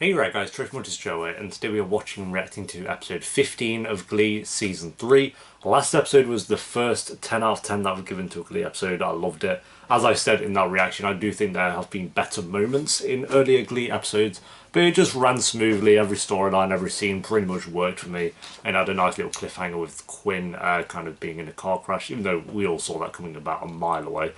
Hey right guys, Trish Munters Joe here, and today we are watching and reacting to episode 15 of Glee Season 3. Last episode was the first 10 out of 10 that was given to a Glee episode. I loved it. As I said in that reaction, I do think there have been better moments in earlier Glee episodes, but it just ran smoothly. Every storyline, every scene pretty much worked for me, and had a nice little cliffhanger with Quinn kind of being in a car crash, even though we all saw that coming about a mile away.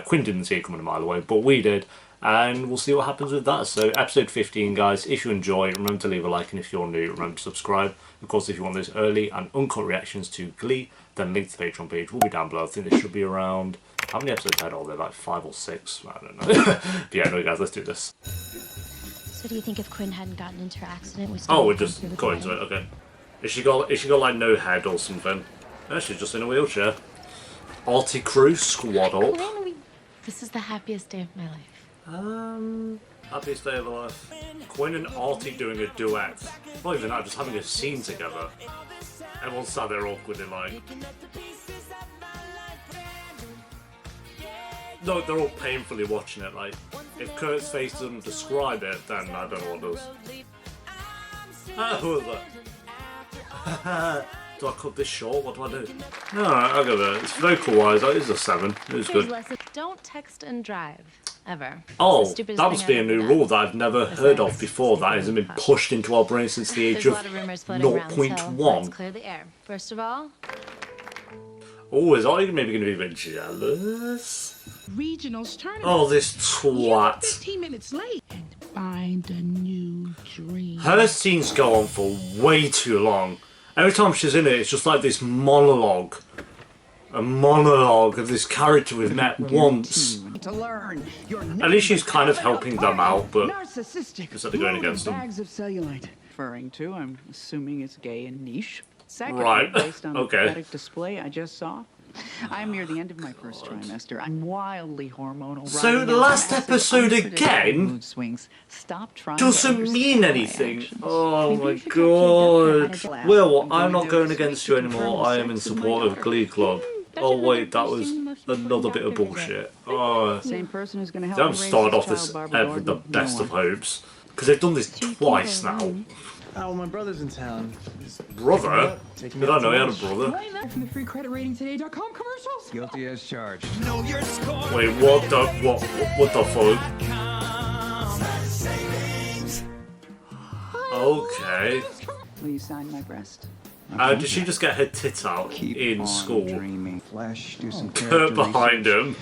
Quinn didn't see it coming a mile away, but we did. And we'll see what happens with that. So episode 15 guys, if you enjoy, remember to leave a like, and if you're new, remember to subscribe. Of course, if you want those early and uncut reactions to Glee, then link to the Patreon page will be down below. I think there should be around, how many episodes are there? Like 5 or 6? I don't know. But yeah, no guys, let's do this. So do you think if Quinn hadn't gotten into her accident, we we're just going to it, okay. Is she got like no head or something? No, she's just in a wheelchair. Artie Crew, squad up. This is the happiest day of my life. Happiest day of the life. Quinn and Artie doing a duet. Not even that, just having a scene together. Everyone's sat there awkwardly like... No, they're all painfully watching it, like... If Kurt's face doesn't describe it, then I don't know what does. Who was that? Do I cut this short? What do I do? Alright, I'll go there. It's vocal-wise, that is a 7. It was good. Don't text and drive. Ever. Oh, that must be a new rule that I've never heard of before. That hasn't been pushed into our brains since the age of 0.1. Let's clear the air. First of all... Oh, is Ollie maybe going to be a bit jealous? Regionals tournament. Oh, this twat. 15 minutes late. And find a new dream. Her scenes go on for way too long. Every time she's in it, it's just like this monologue. A monologue of this character we've met once. To learn. At least she's kind of helping them out, but narcissistic. instead of going against them. Bags of cellulite. Referring to, I'm assuming it's gay and niche. Second, Right. based on the Okay. pathetic display I just saw. I'm near the end of my first trimester. I'm wildly hormonal. So the last episode again mood swings. Stop trying doesn't to mean anything. Oh my god. Well, I'm not going against you anymore. I am in support of Glee Club. Oh wait, that was another bit of bullshit. Oh, Same person who's going to help don't me raise start this off this child, with the best of hopes. Because they've done this twice now. Oh, my brother's in town. Brother? Did I know he had a brother? From the freecreditratingtoday.com commercials. Guilty as charged. Wait, what the fuck? Okay. Will you sign my breast? Did she just get her tit out in school? Dreaming. Flesh, do some Kurt behind him.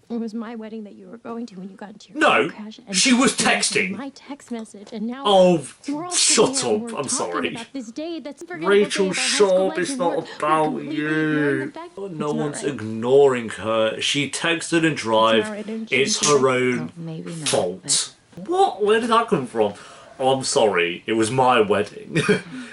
It was my wedding that you were going to when you got into your No, car crash. And she was you answered texting. my text message, and now Oh, we're all shut sitting here and up. we're I'm talking sorry. about this day that's unforgettable Rachel, day of our high shut school up. It's life, not and we're about completely ignoring you. the fact No it's not one's right. ignoring her. She texted and drive. It's not right, and It's she her own oh, maybe not, fault. What? Where did that come from? Oh, I'm sorry. It was my wedding.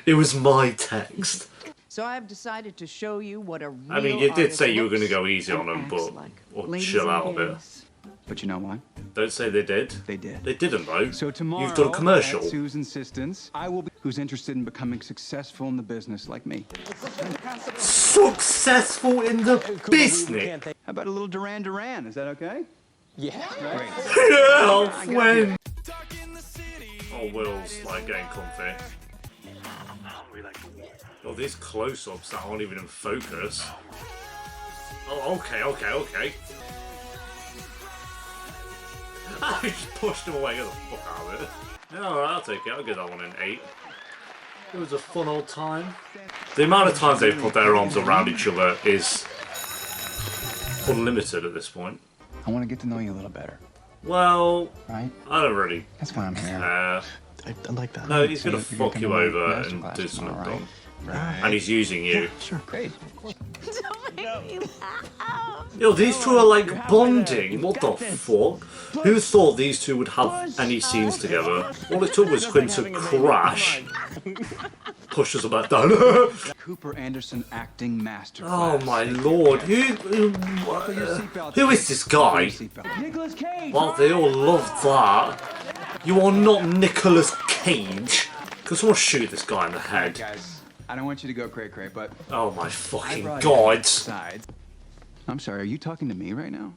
It was my text. So I've decided to show you what a real I mean, you did artist say you were going to looks go easy on and them, acts but like. or Ladies chill and out a bit. gays. But you know what? Don't say they did. They did. They didn't though. So tomorrow, You've done a commercial. at Sue's insistence, I will be who's interested in becoming successful in the business like me. Successful in the business. How about a little Duran Duran? Is that okay? Yeah, when. Oh, Will's like getting comfy. Oh, these close-ups that aren't even in focus. Oh, okay. I just pushed him away. Get the fuck out of it. Yeah, alright, I'll take it. I'll give that one an 8. It was a fun old time. The amount of times they put their arms around each other is unlimited at this point. I want to get to know you a little better. Well, Right? I don't really That's why I'm here. care. I like that. No, he's gonna So you're fuck you gonna over master and class do something tomorrow, dumb. Right. And he's using you. Sure, great. Yo, these two are like bonding. What the fuck? Who thought these two would have any scenes together? All it took was Quinn to crash. Pushes her back down. Cooper Anderson acting master. Oh my lord. Who is this guy? Nicholas Cage. Well, they all love that. You are not Nicolas Cage. Can someone shoot this guy in the head? Guys, I don't want you to go cray-cray, but Oh my fucking I brought you god. aside. I'm sorry, are you talking to me right now?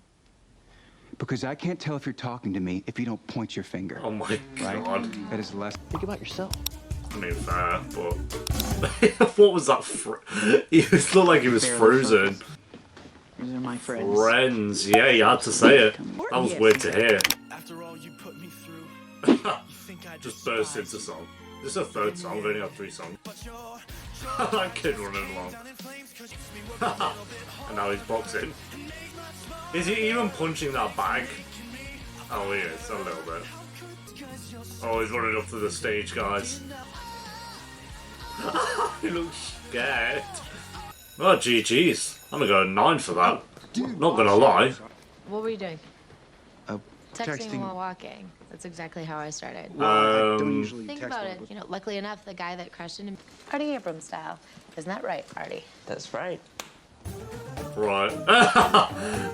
Because I can't tell if you're talking to me if you don't point your finger. Oh my Right? god. That is less. Think about yourself. I mean, fair, but what was that? He looked like he was frozen. These are my friends. Friends, yeah, you had to say it. That was weird to hear. After all you put me through, you think I Just burst into song. This is a third song, we've only had 3 songs. That kid running along. And now he's boxing. Is he even punching that bag? Oh, he is, a little bit. Oh, he's running up to the stage, guys. He looks scared. Oh, GG's. I'm gonna go 9 for that. Not gonna lie. What were you doing? Texting. While walking. That's exactly how I started. I don't usually Think text about people. it. You know, luckily enough, the guy that crashed into me, Artie Abrams style. Isn't that right, Artie? That's right. Right.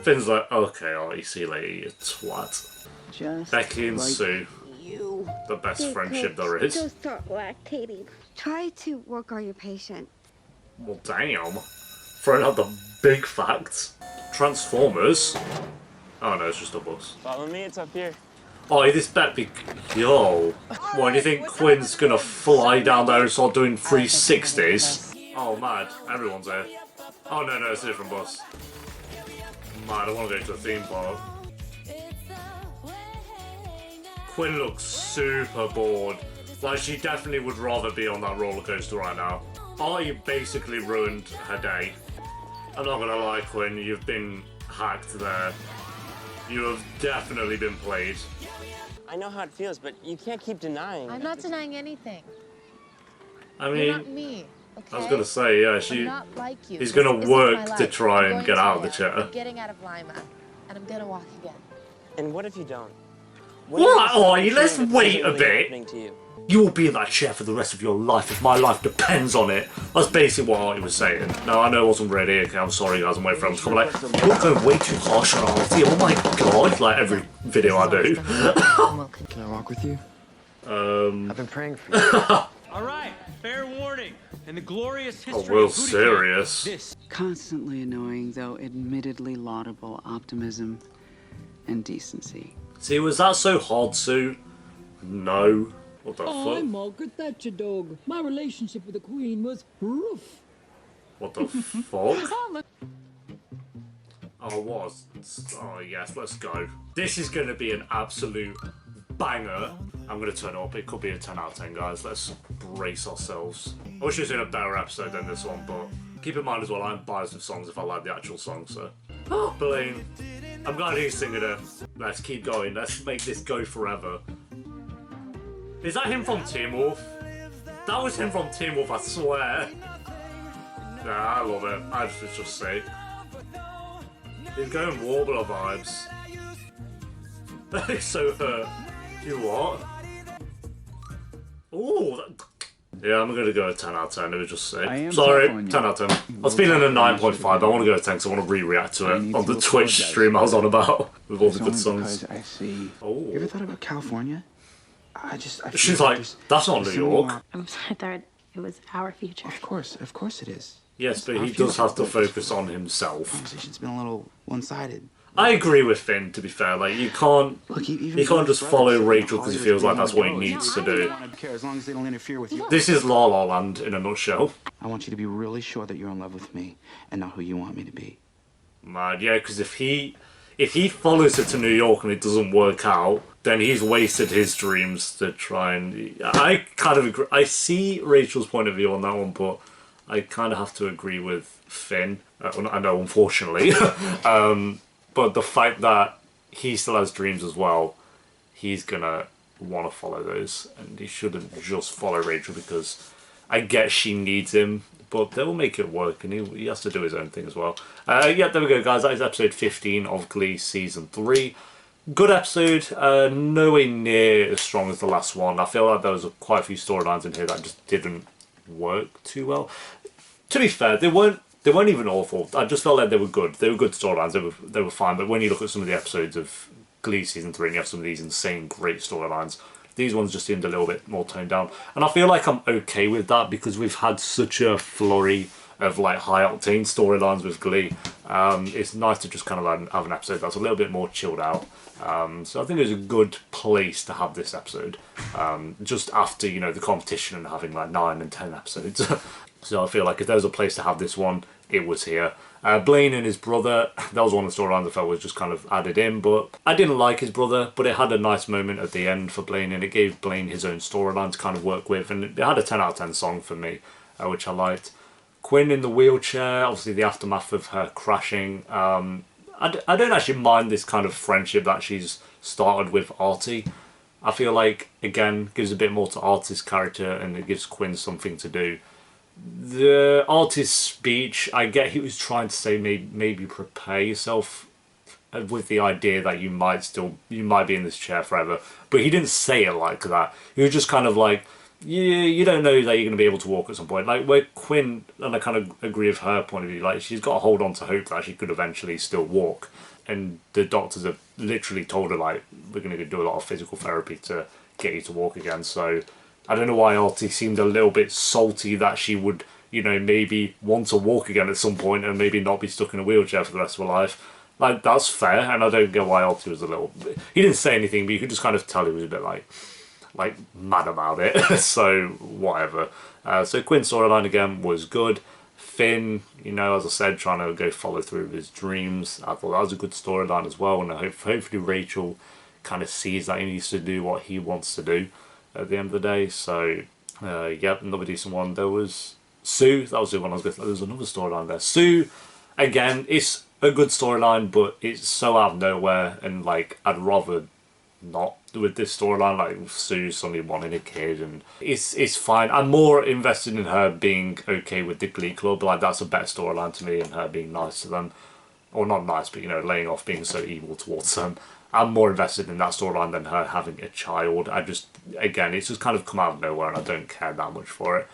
Finn's like, okay, I'll see you later, you twat. Just Becky and like Sue, You. the best friendship there is. Just start lactating. Try to work on your patient. Well, damn. Throwing out the big facts. Transformers. Oh no, it's just a bus. Follow me, it's up here. Oh, this better be. Yo. What, do you think Quinn's gonna fly down there and start doing 360s? Oh, mad. Everyone's there. Oh, no, it's a different bus. Mad, I wanna go to a theme park. Quinn looks super bored. Like, she definitely would rather be on that roller coaster right now. Oh, you basically ruined her day. I'm not gonna lie, Quinn, you've been hacked there. You have definitely been played. I know how it feels, but you can't keep denying. I'm not denying anything. I You're mean, not me. Okay? I was gonna say, yeah, I'm not like you. he's This gonna isn't work my to life. try I'm and going get to out of the live. chair. I'm getting out of Lima, and I'm gonna walk again. And what if you don't? What? if Oh, it's let's something that wait isn't a really bit. happening to you? You will be in that chair for the rest of your life if my life depends on it. That's basically what he was saying. No, I know it wasn't ready. Okay, I'm sorry, guys. I'm waiting for him to come. Like, you're going way too harsh on Artie. Oh my god! Like every video I do. Can I walk with you? I've been praying for you. All right, fair warning. In the glorious Oh, history Will of booty serious. camp, this constantly annoying, though admittedly laudable optimism and decency. See, was that so hard, Sue? No. What the I'm fuck? Margaret Thatcher, dog. My relationship with the Queen was rough. What the fuck? Oh, it was. Oh, yes, let's go. This is going to be an absolute banger. I'm going to turn it up. It could be a 10 out of 10, guys. Let's brace ourselves. I wish it was in a better episode than this one, but keep in mind as well, I'm biased with songs if I like the actual song, so. Oh, Blaine. I'm glad he's singing it. Let's keep going. Let's make this go forever. Is that him from Teen Wolf? That was him from Teen Wolf, I swear. Nah, I love it. I just say. He's going Warbler vibes. He's so hurt. You what? Ooh. Yeah, I'm gonna go a 10 out of 10, let me just I say. am Sorry, tough on you. 10 out of 10. I was feeling a 9.5, but I want to go a 10 because I want to re-react to I it need on the to Twitch apologize. stream I was on about with all It's the good only songs. because I see. Oh. You ever thought about California? I feel She's like like, there's- that's not there's New so York. many I thought it was our future. Of course it is. Yes, but Our he does future, have to but focus on himself. Conversation's been a little one-sided. I agree with Finn, to be fair. Like, you can't Look, even he can't just brothers follow say, Rachel all because he yours feels like being that's what he goes. needs to I do. don't care as long as they don't interfere with you. This is La La Land in a nutshell. I want you to be really sure that you're in love with me and not who you want me to be. Man, yeah, because if he follows it to New York and it doesn't work out, then he's wasted his dreams to try and. I kind of agree. I see Rachel's point of view on that one, but I kind of have to agree with Finn. I know, unfortunately, but the fact that he still has dreams as well, he's gonna want to follow those, and he shouldn't just follow Rachel because I guess she needs him. But they'll make it work, and he has to do his own thing as well. Yeah, there we go, guys. That is episode 15 of Glee Season 3. Good episode. Nowhere near as strong as the last one. I feel like there was quite a few storylines in here that just didn't work too well. To be fair, they weren't even awful. I just felt like they were good. They were good storylines. They were fine. But when you look at some of the episodes of Glee Season 3 and you have some of these insane, great storylines, these ones just seemed a little bit more toned down. And I feel like I'm okay with that because we've had such a flurry of like high octane storylines with Glee. It's nice to just kind of have an episode that's a little bit more chilled out. So I think it was a good place to have this episode, just after, you know, the competition and having like 9 and 10 episodes. So I feel like if there was a place to have this one, it was here. Blaine and his brother, that was one of the storylines I felt was just kind of added in, but I didn't like his brother, but it had a nice moment at the end for Blaine, and it gave Blaine his own storyline to kind of work with, and it had a 10 out of 10 song for me, which I liked. Quinn in the wheelchair, obviously the aftermath of her crashing. I don't actually mind this kind of friendship that she's started with Artie. I feel like, again, gives a bit more to Artie's character, and it gives Quinn something to do. The artist's speech, I get he was trying to say maybe prepare yourself with the idea that you might be in this chair forever, but he didn't say it like that. He was just kind of like, yeah, you don't know that you're going to be able to walk at some point. Like where Quinn, and I kind of agree with her point of view, like she's got to hold on to hope that she could eventually still walk, and the doctors have literally told her like, we're going to do a lot of physical therapy to get you to walk again. So I don't know why Artie seemed a little bit salty that she would, you know, maybe want to walk again at some point and maybe not be stuck in a wheelchair for the rest of her life. Like, that's fair, and I don't get why Artie was a little... He didn't say anything, but you could just kind of tell he was a bit, like mad about it. So, whatever. So Quinn's storyline, again, was good. Finn, you know, as I said, trying to go follow through with his dreams. I thought that was a good storyline as well, and hopefully Rachel kind of sees that he needs to do what he wants to do at the end of the day. So, yep, another decent one. There was Sue. That was the one I was going to... There's another storyline there. Sue, again, it's a good storyline, but it's so out of nowhere, and, like, I'd rather not with this storyline, like Sue suddenly wanting a kid, and it's fine. I'm more invested in her being okay with the Glee Club. Like, that's a better storyline to me, and her being nice to them. Or not nice, but, you know, laying off being so evil towards them. I'm more invested in that storyline than her having a child. I just, again, it's just kind of come out of nowhere, and I don't care that much for it.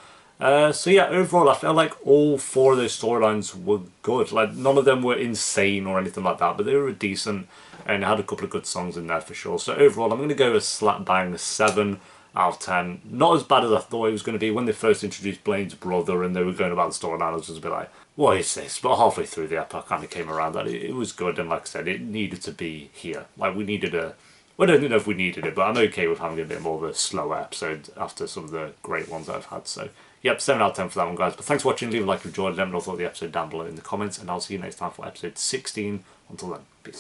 So yeah, overall, I felt like all 4 of those storylines were good. Like, none of them were insane or anything like that, but they were decent, and it had a couple of good songs in there for sure. So overall, I'm going to go a slap bang 7 out of 10. Not as bad as I thought it was going to be. When they first introduced Blaine's brother and they were going about the storyline, I was just a bit like, what is this? But halfway through the episode, I kind of came around that it was good, and like I said, it needed to be here. Like, we needed a... Well, I don't know if we needed it, but I'm okay with having a bit more of a slower episode after some of the great ones that I've had. So, yep, 7 out of 10 for that one, guys. But thanks for watching. Leave a like if you enjoyed. Let me know what you thought of the episode down below in the comments, and I'll see you next time for episode 16. Until then, peace.